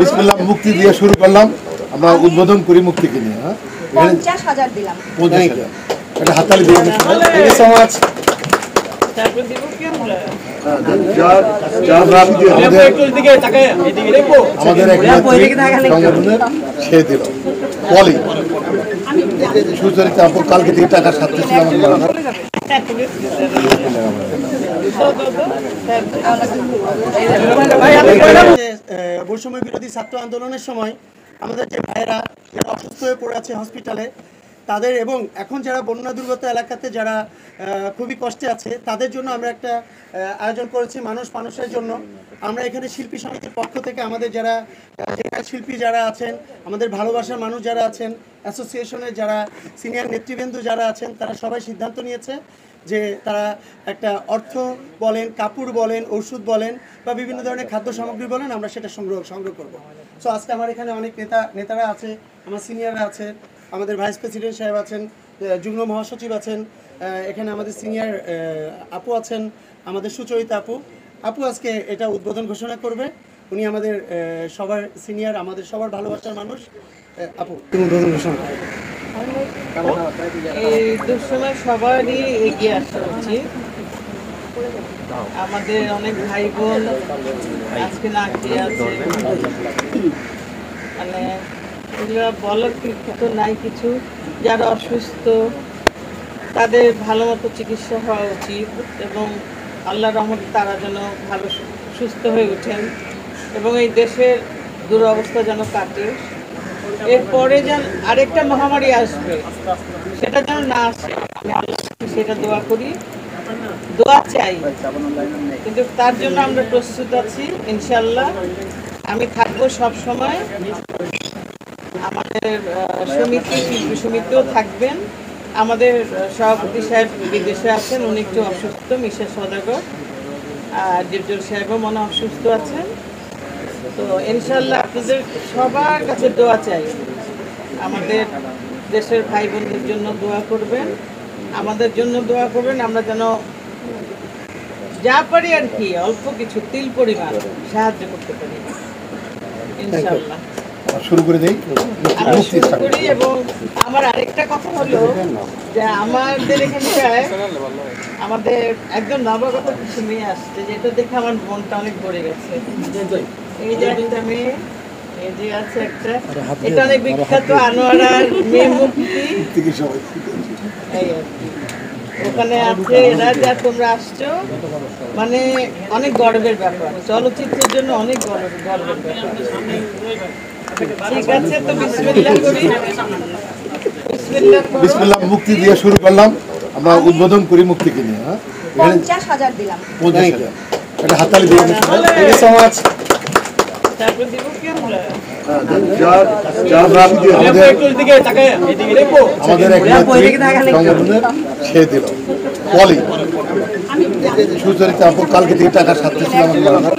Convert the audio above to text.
বিসমিল্লাহ মুক্তি দিয়ে শুরু করলাম। আমরা উদ্বোধন করি মুক্তিকে নিয়ে। 50,000 দিলাম। 50,000 একটা হাততালি দিয়ে দিন। Thank you so much. তারপর দিব কি আমরা আমাদের এক সংগঠনের সে দিল পলি সুচরিতা আপু কালকে থেকে টাকা সাথে ছিল আমার বৈষম্য বিরোধী ছাত্র আন্দোলনের সময় আমাদের যে ভাইয়েরা অসুস্থ হয়ে পড়ে আছে হসপিটালে তাদের এবং এখন যারা বন্যা দুর্গত এলাকাতে যারা খুবই কষ্টে আছে তাদের জন্য আমরা একটা আয়োজন করেছি মানুষের জন্য। আমরা এখানে শিল্পী সমিতির পক্ষ থেকে আমাদের যারা শিল্পী যারা আছেন, আমাদের ভালোবাসার মানুষ যারা আছেন, অ্যাসোসিয়েশনের যারা সিনিয়র নেতৃবৃন্দ যারা আছেন, তারা সবাই সিদ্ধান্ত নিয়েছে যে তারা একটা অর্থ বলেন, কাপড় বলেন, ওষুধ বলেন বা বিভিন্ন ধরনের খাদ্য সামগ্রী বলেন, আমরা সেটা সংগ্রহ করব। সো আজকে আমার এখানে অনেক নেতারা আছে, আমার সিনিয়ররা আছে, আমাদের ভাইস প্রেসিডেন্ট সাহেব আছেন, যুগ্ম মহাসচিব আছেন, এখানে আমাদের সিনিয়র আপু আছেন, আমাদের সুচরিতা আপু আজকে এটা উদ্বোধন ঘোষণা করবে। উনি আমাদের সবার সিনিয়র, আমাদের সবার ভালোবাসার মানুষ। আপু তুমি উদ্বোধন ঘোষণা করো। এই দুঃসময় সবারই এগিয়ে আসা উচিত। আমাদের অনেক ভাই বোন আজকে না খেয়ে আছে, মানে এগুলো বলার তো নাই কিছু। যারা অসুস্থ তাদের ভালো মতো চিকিৎসা হওয়া উচিত এবং আল্লাহর রহমতে তারা যেন ভালো সুস্থ হয়ে ওঠেন এবং এই দেশের দুরবস্থা যেন কাটে। এরপরে যেন আরেকটা মহামারী আসবে সেটা যেন না আসে, আমি আল্লাহকে সেটা দোয়া করি, দোয়া চাই, কিন্তু তার জন্য আমরা প্রস্তুত আছি ইনশাল্লাহ। আমি থাকবো সব সময়, আমাদের সমিতি শিল্পী সমিতিও থাকবেন। আমাদের সভাপতি সাহেব বিদেশে আছেন, উনি একটু অসুস্থ, মিশা সদাগর, আর ডিপজল সাহেবও মনে অসুস্থ আছেন। তো ইনশাল্লাহ আপনাদের সবার কাছে দোয়া চাই, আমাদের দেশের ভাই বোনদের জন্য দোয়া করবেন, আমাদের জন্য দোয়া করবেন, আমরা যেন যা পারি আর কি অল্প কিছু তিল পরিমাণ সাহায্য করতে পারি ইনশাল্লাহ। শুরু করে দেই আমি শুরু করি। এবং আমার আরেকটা কথা হলো যে আমাদের এখানটায় আমাদের একজন নবাগত কিছু মেয়ে আসছে, যেটা দেখে আমার মনটা অনেক ভরে গেছে। এই যে একটা মেয়ে, এই যে আছে একটা, এটা অনেক বিখ্যাত আনোয়ারার মেয়ে মুক্তি, এই আর কি ওখানে আছে এরা, যা তোমরা আসছো মানে অনেক গর্বের ব্যাপার, চলচ্চিত্রের জন্য অনেক গর্বের ব্যাপার। ঠিক আছে, তো বিসমিল্লাহ করি। বিসমিল্লাহ মুক্তি দিয়ে শুরু করলাম। আমরা উদ্বোধন করি মুক্তিকে নিয়ে। 50,000 দিলাম। 50,000 একটা হাততালি দিয়ে দিন। Thank you so much. তারপর দিব কি আমরা আমাদের এক সংগঠনের সে দিল পলি সুচরিতা আপু কালকে থেকে টাকা সাথে ছিল আমার